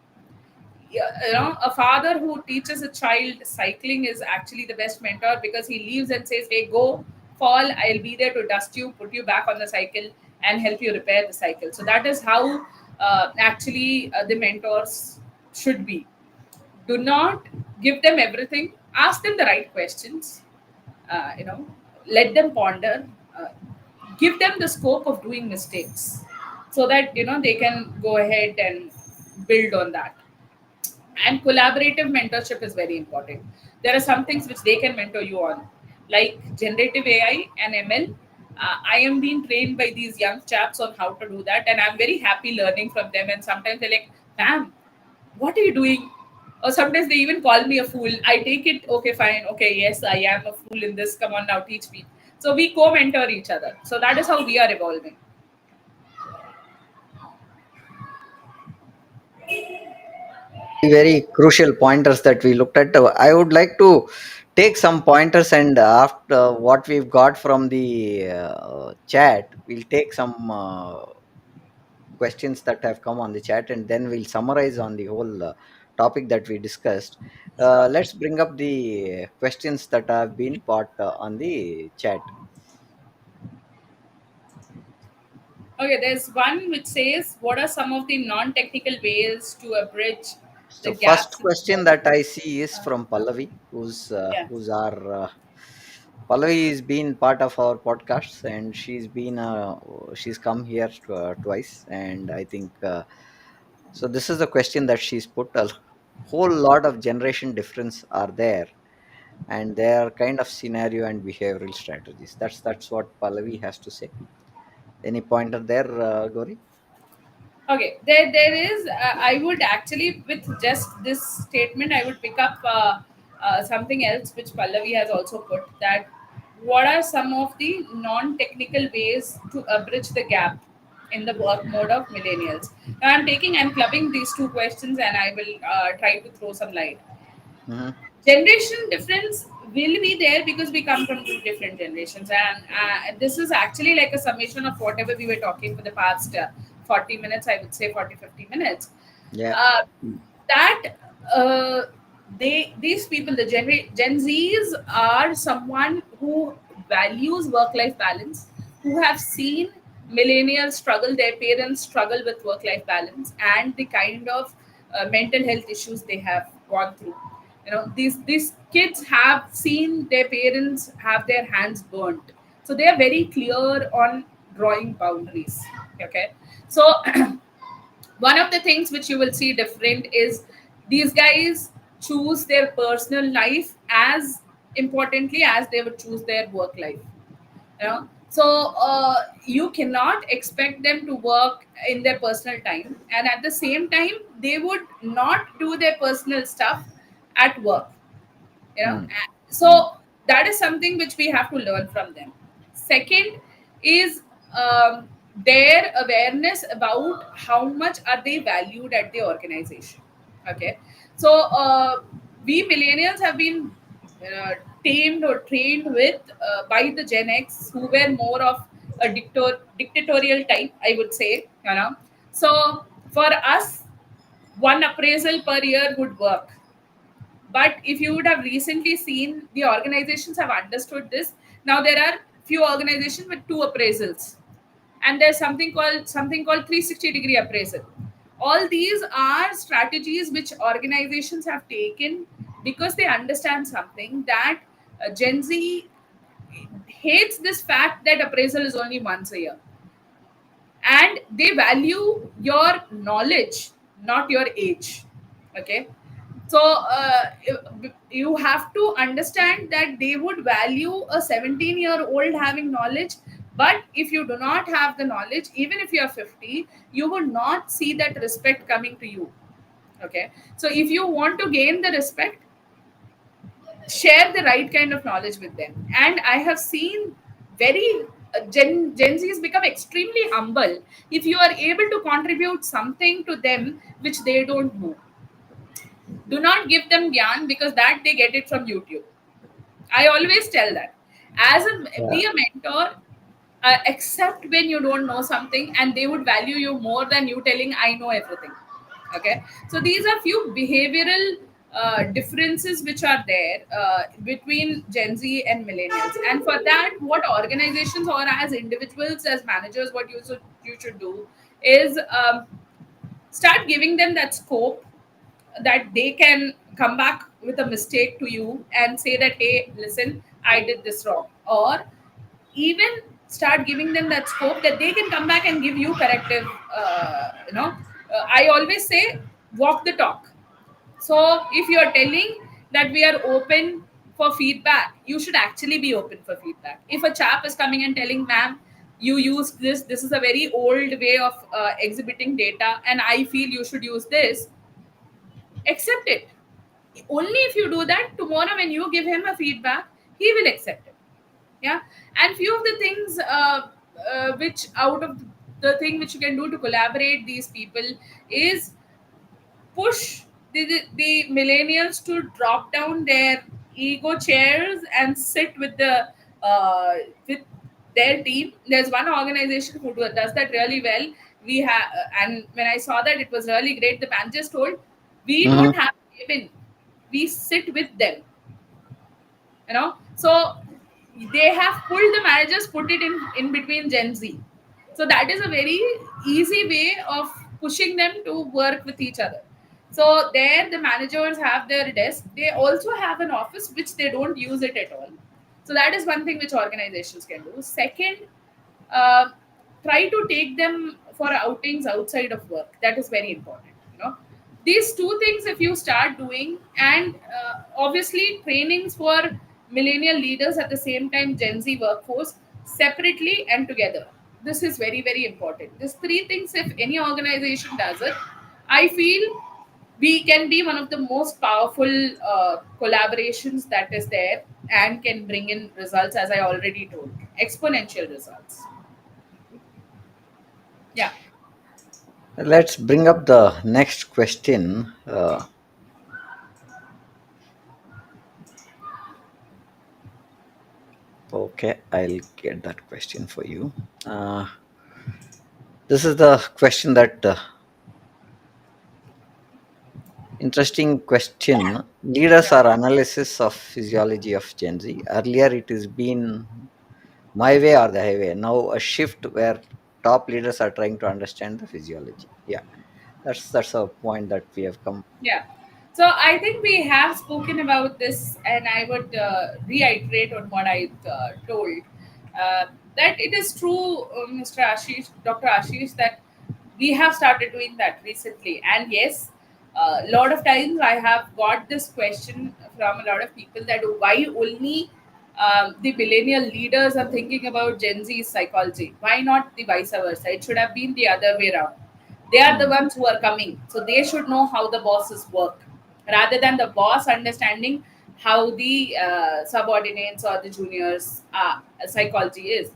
Yeah, a father who teaches a child cycling is actually the best mentor, because he leaves and says, hey, go fall, I'll be there to dust you, put you back on the cycle, and help you repair the cycle. So that is how actually the mentors should be. Do not give them everything, ask them the right questions, uh, you know let them ponder, uh, give them the scope of doing mistakes, so that they can go ahead and build on that. And collaborative mentorship is very important. There are some things which they can mentor you on, like generative AI and ML. I am being trained by these young chaps on how to do that, and I'm very happy learning from them. And sometimes they're like, ma'am, what are you doing? Or sometimes they even call me a fool. I take it, okay, fine, okay, yes, I am a fool in this, come on now, teach me. So we co-mentor each other, so that is how we are evolving. Very crucial pointers that we looked at. I would like to take some pointers, and after what we've got from the chat, we'll take some questions that have come on the chat, and then we'll summarize on the whole topic that we discussed. Sure. Let's bring up the questions that have been put on the chat. Okay, there's one which says, what are some of the non-technical ways to bridge the So, first gaps in the question work? that I see is Uh, from Pallavi, yeah. who's our Pallavi has been part of our podcasts, and she's come here twice, and I think so. This is the question that she's put. A whole lot of generation difference are there, and they are kind of scenario and behavioral strategies. That's what Pallavi has to say. Any pointer there, Gauri? Okay, there is. I would actually, with just this statement, I would pick up something else which Pallavi has also put, that what are some of the non-technical ways to bridge the gap in the work mode of millennials. Now I'm clubbing these two questions, and I will try to throw some light. Hmm. Generation difference will be there because we come from two different generations, and this is actually like a summation of whatever we were talking for the past 40 minutes, I would say 40-50 minutes. Yeah. uh, that uh, these people, the Gen Z's, are someone who values work life balance, who have seen millennials struggle, their parents struggle with work life balance, and the kind of mental health issues they have gone through. These kids have seen their parents have their hands burnt, so they are very clear on drawing boundaries. Okay. So one of the things which you will see different is these guys choose their personal life as importantly as they would choose their work life. So you cannot expect them to work in their personal time, and at the same time they would not do their personal stuff at work. Mm. So Mm. that is something which we have to learn from them. Second is their awareness about how much are they valued at the organization. Okay. So we millennials have been uh, tamed or trained with by the Gen X, who were more of a dictatorial type, I would say. So for us, one appraisal per year would work. But if you would have recently seen, the organizations have understood this. Now there are few organizations with two appraisals, and there's something called 360-degree appraisal. All these are strategies which organizations have taken because they understand something that Gen Z hates this fact that appraisal is only once a year, and they value your knowledge, not your age. Okay, so you have to understand that they would value a 17-year-old having knowledge, but if you do not have the knowledge, even if you are 50, you would not see that respect coming to you. Okay, so if you want to gain the respect, share the right kind of knowledge with them. And I have seen very Gen Z's become extremely humble if you are able to contribute something to them which they don't know. Do not give them gyan, because that they get it from YouTube. I always tell that, Yeah. be a mentor, except when you don't know something, and they would value you more than you telling I know everything. Okay, so these are few behavioral differences which are there between Gen Z and millennials. And for that, what organizations or as individuals, as managers, what you should do is start giving them that scope, that they can come back with a mistake to you and say that, hey, listen, I did this wrong. Or even start giving them that scope that they can come back and give you corrective. I always say, walk the talk. So if you're telling that we are open for feedback, you should actually be open for feedback. If a chap is coming and telling, ma'am, you use this is a very old way of exhibiting data, and I feel you should use this, accept it. Only if you do that, tomorrow when you give him a feedback, he will accept it. Yeah. And few of the things which out of the thing which you can do to collaborate these people is push the millennials to drop down their ego chairs and sit with their team. There's one organization who does that really well. We have, and when I saw that, it was really great. The man just told, we don't Hmm. have cabin, we sit with them. So they have pulled the managers, put it in between Gen Z. So that is a very easy way of pushing them to work with each other. So there the managers have their desk, they also have an office which they don't use it at all. So that is one thing which organizations can do. Second, uh, try to take them for outings outside of work. That is very important. These two things, if you start doing, and obviously trainings for millennial leaders at the same time Gen Z workforce, separately and together. This is very, very important. These three things, if any organization does it, I feel we can be one of the most powerful collaborations that is there, and can bring in results, as I already told, exponential results. Yeah. Let's bring up the next question. Okay, I'll get that question for you. Uh, this is the question that interesting question. Leaders Yeah. are analysis of physiology of Gen Z. Earlier, it has been my way or the highway. Now, a shift where top leaders are trying to understand the physiology. Yeah, that's a point that we have come. Yeah. So I think we have spoken about this, and I would reiterate on what I told. Uh, that it is true, Mr. Ashish, Dr. Ashish, that we have started doing that recently. And yes, a lot of times I have got this question from a lot of people, that why only the millennial leaders are thinking about Gen Z's psychology. Why not the vice versa? It should have been the other way around. They are the Mm. ones who are coming, so they should know how the bosses work, rather than the boss understanding how the subordinates or the juniors psychology is.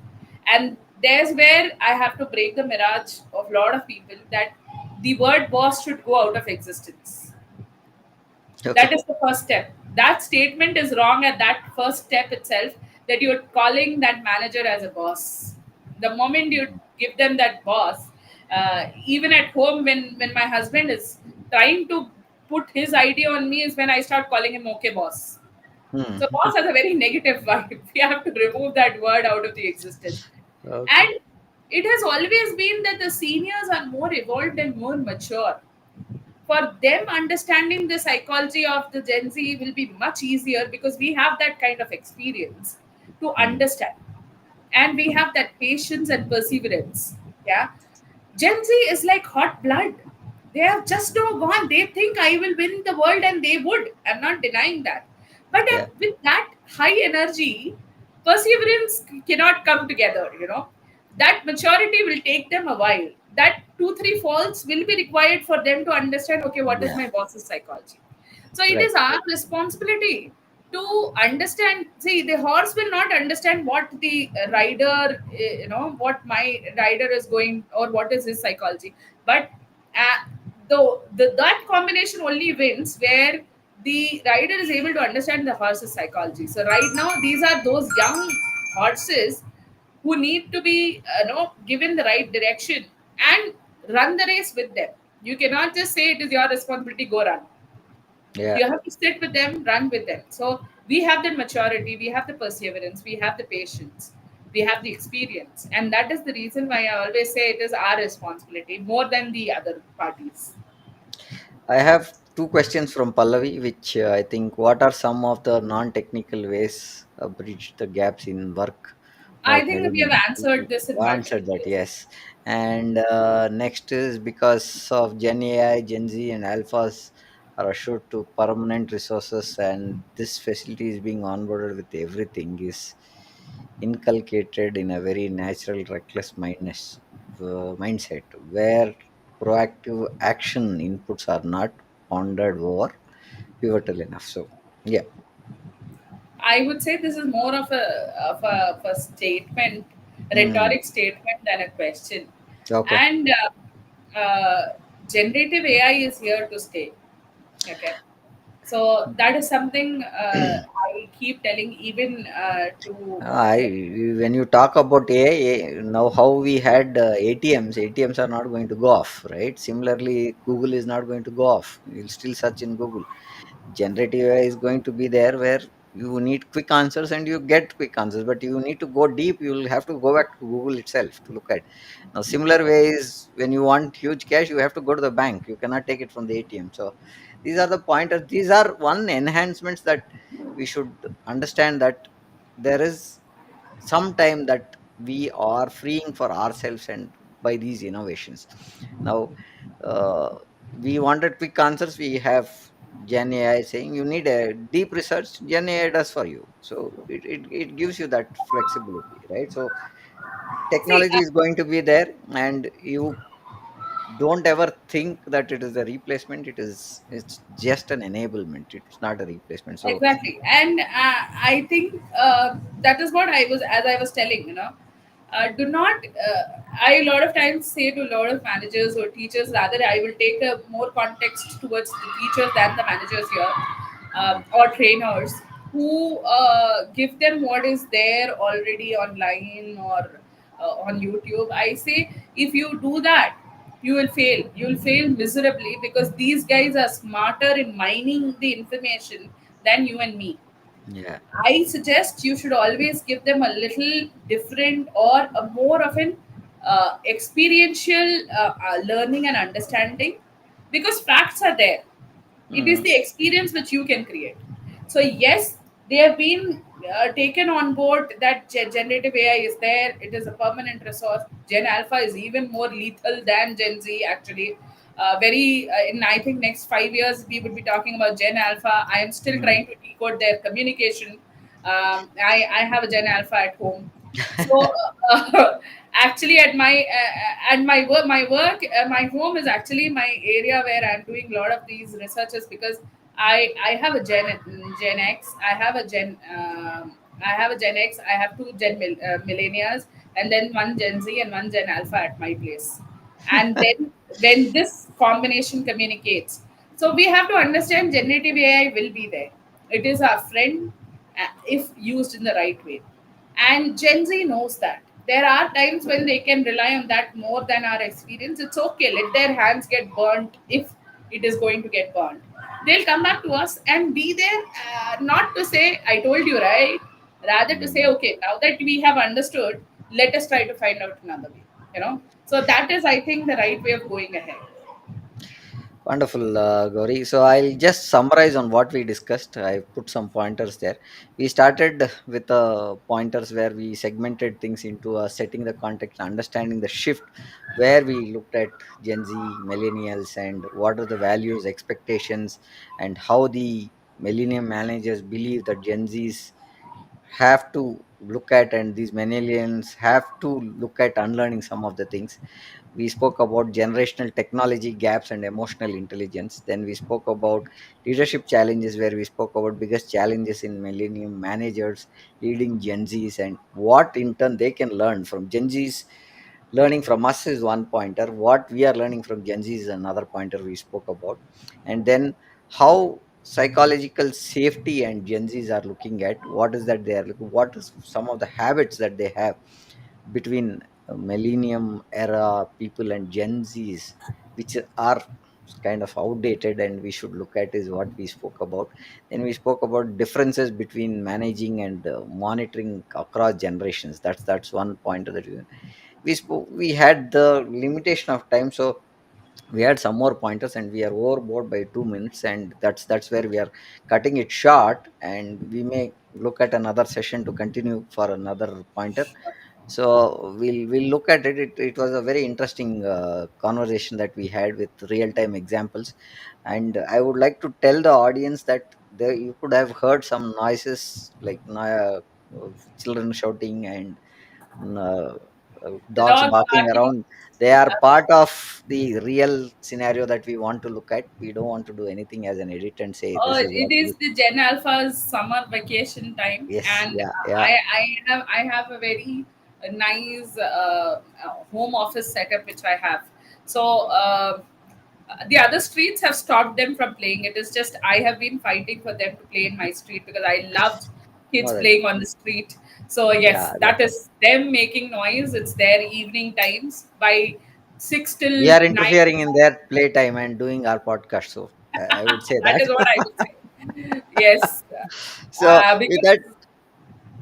And there's where I have to break the mirage of a lot of people, that the word boss should go out of existence. That Okay. is the first step. That statement is wrong at that first step itself, that you're calling that manager as a boss. The moment you give them that boss, Even at home, when my husband is trying to put his idea on me, is when I start calling him okay boss. Hmm. So boss has a very negative vibe. We have to remove that word out of the existence. Okay. And it has always been that the seniors are more evolved and more mature. For them, understanding the psychology of the Gen Z will be much easier because we have that kind of experience to Hmm. understand. And we have that patience and perseverance. Yeah. Gen Z is like hot blood. They have just no gone. They think I will win the world, and they would. I'm not denying that. But Yeah. with that high energy, perseverance cannot come together, That maturity will take them a while. That two, three falls will be required for them to understand, okay, what is Yeah. my boss's psychology? So it Right. is our responsibility to understand. See, the horse will not understand what the rider, what my rider is going, or what is his psychology. But that combination only wins where the rider is able to understand the horse's psychology. So right now, these are those young horses who need to be, given the right direction and run the race with them. You cannot just say it is your responsibility, go run. Yeah. You have to sit with them, run with them. So we have the maturity, we have the perseverance, we have the patience, we have the experience, and that is the reason why I always say it is our responsibility more than the other parties. I have two questions from Pallavi, which I think, what are some of the non-technical ways bridge the gaps in work I by think we have millennials? answered this in Answered multiple that, ways. yes. And next is, because of Gen AI, Gen Z, and Alphas are assured to permanent resources, and this facility is being onboarded with everything, is inculcated in a very natural, reckless mindset, where proactive action inputs are not pondered over pivotal enough. So, yeah. I would say this is more of a statement, Hmm. rhetoric statement than a question. Okay. And generative AI is here to stay. Okay. So that is something I keep telling even to I When you talk about AI, now how we had ATMs are not going to go off, right? Similarly, Google is not going to go off. You'll still search in Google. Generative AI is going to be there, where you need quick answers and you get quick answers, but you need to go deep. You'll have to go back to Google itself to look at. Now, similar ways, when you want huge cash, you have to go to the bank. You cannot take it from the ATM. So these are the pointers. These are one enhancements that we should understand, that there is some time that we are freeing for ourselves and by these innovations. Now, uh, we wanted quick answers. We have Gen AI saying you need a deep research. Gen AI does for you. So it gives you that flexibility, right? So see. technology is going to be there, and you don't ever think that it is a replacement. It's just an enablement. It's not a replacement. So Exactly, and I think that is what as I was telling, do not. I a lot of times say to a lot of managers or teachers, rather, I will take a more context towards the teachers than the managers here, or trainers who give them what is there already online or on YouTube. I say, if you do that, you will fail. You will fail miserably because these guys are smarter in mining the information than you and me. yeah. I suggest you should always give them a little different or a more of an experiential learning and understanding, because facts are there. It is Mm, the experience which you can create. So yes, they have been taken on board that generative AI is there. It is a permanent resource. Gen Alpha is even more lethal than Gen Z actually. Very in I think next 5 years we would be talking about Gen Alpha. I am still mm. trying to decode their communication. I have a Gen Alpha at home. So actually, at my home is actually my area where I'm doing a lot of these researches, because I have a Gen X, I have a Gen X, I have two millennials, and then one Gen Z and one Gen Alpha at my place. And then when this combination communicates, so we have to understand generative AI will be there. It is our friend if used in the right way, and Gen Z knows that. There are times when they can rely on that more than our experience. It's okay, let their hands get burnt if it is going to get burnt. They'll come back to us and be there, not to say I told you, right, rather to say Mm. okay, now that we have understood, let us try to find out another way, so that is, I think, the right way of going ahead. Wonderful, Gauri. So I'll just summarize on what we discussed. I put some pointers there. We started with pointers where we segmented things into setting the context, understanding the shift, where we looked at Gen Z, millennials, and what are the values, expectations, and how the millennium managers believe that Gen Zs have to look at, and these millennials have to look at unlearning some of the things. We spoke about generational technology gaps and emotional intelligence. Then we spoke about leadership challenges, where we spoke about biggest challenges in millennium managers leading Gen Zs, and what in turn they can learn from Gen Zs. Learning from us is one pointer. What we are learning from Gen Z is another pointer we spoke about. And then how psychological safety and Gen Zs are looking at, what is that they are looking, what is some of the habits that they have between millennium era people and Gen Zs, which are kind of outdated and we should look at, is what we spoke about. Then we spoke about differences between managing and monitoring across generations. That's one point that we had the limitation of time, so we had some more pointers and we are overboard by 2 minutes, and that's where we are cutting it short, and we may look at another session to continue for another pointer. So we'll look at it. It was a very interesting conversation that we had with real time examples, and I would like to tell the audience that there you could have heard some noises like children shouting and uh, The dogs dog barking barking. around. They are part of the real scenario that we want to look at. We don't want to do anything as an edit and say this is It what is we. the Gen Alpha's summer vacation time, Yes, and yeah, yeah. I have a very nice home office setup which I have. So the other streets have stopped them from playing. It is just I have been fighting for them to play in my street because I loved kids No, that, playing on the street. So yeah, yes, that that is them making noise. It's their evening times by six we till are nine. interfering in their playtime and doing our podcast. So I would say That that. is what I would say. Yes, So with because that,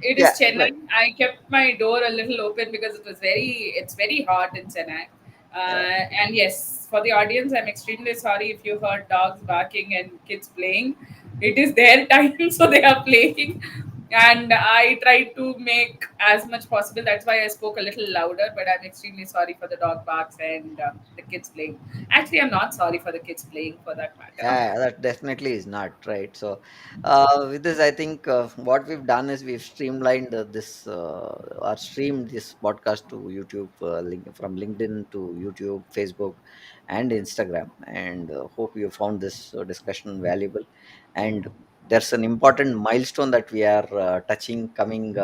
it is yeah, Chennai. but I kept my door a little open because it's very hot in Chennai. yeah, And yes, for the audience, I'm extremely sorry if you heard dogs barking and kids playing. It is their time, so they are playing. And I tried to make as much possible. That's why I spoke a little louder, but I'm extremely sorry for the dog barks and the kids playing. Actually, I'm not sorry for the kids playing for that matter. yeah, that definitely is not right. So, with this, I think what we've done is we've streamlined this or streamed this podcast to YouTube, from LinkedIn to YouTube, Facebook, and Instagram. And hope you found this discussion valuable. And there's an important milestone that we are touching coming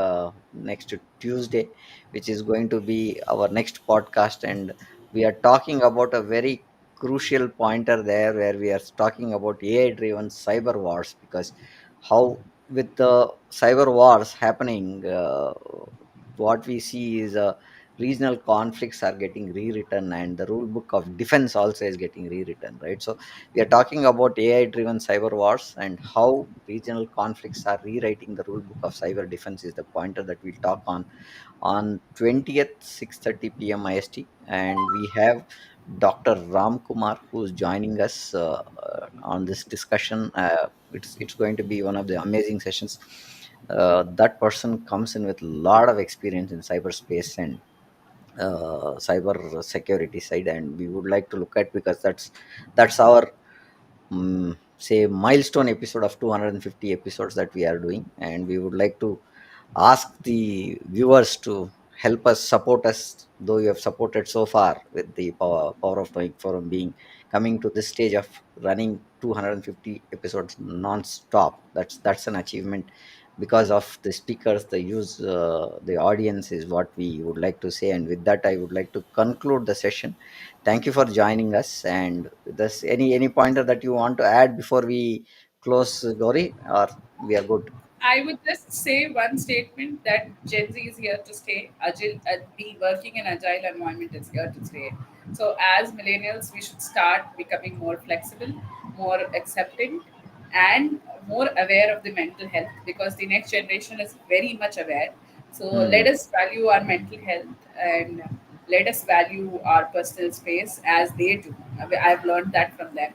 next Tuesday, which is going to be our next podcast, and we are talking about a very crucial pointer there, where we are talking about AI driven cyber wars, because how, with the cyber wars happening, what we see is regional conflicts are getting rewritten, and the rule book of defense also is getting rewritten, right? So we are talking about AI driven cyber wars and how regional conflicts are rewriting the rule book of cyber defense is the pointer that we'll talk on 20th 6:30 p.m. IST, and we have Dr. Ram Kumar who's joining us on this discussion. It's going to be one of the amazing sessions. That person comes in with a lot of experience in cyberspace and cyber security side, and we would like to look at, because that's our say milestone episode of 250 episodes that we are doing, and we would like to ask the viewers to help us, support us, though you have supported so far with the power of knowing forum being coming to this stage of running 250 episodes non-stop. That's an achievement because of the speakers, the use, the audience is what we would like to say. And with that, I would like to conclude the session. Thank you for joining us. And this, any pointer that you want to add before we close, Gauri, or we are good? I would just say one statement that Gen Z is here to stay. Agile, the working in agile environment is here to stay. So, as millennials, we should start becoming more flexible, more accepting, and more aware of the mental health because the next generation is very much aware. So, let Hmm. us value our mental health and let us value our personal space as they do. I've learned that from them.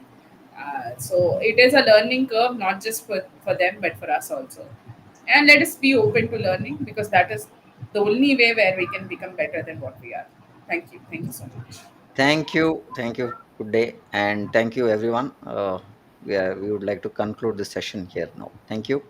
So it is a learning curve, not just for them, but for us also. And let us be open to learning because that is the only way where we can become better than what we are. Thank you. Thank you so much. Thank you. Thank you. Good day. And thank you, everyone. We would like to conclude this session here now. Thank you.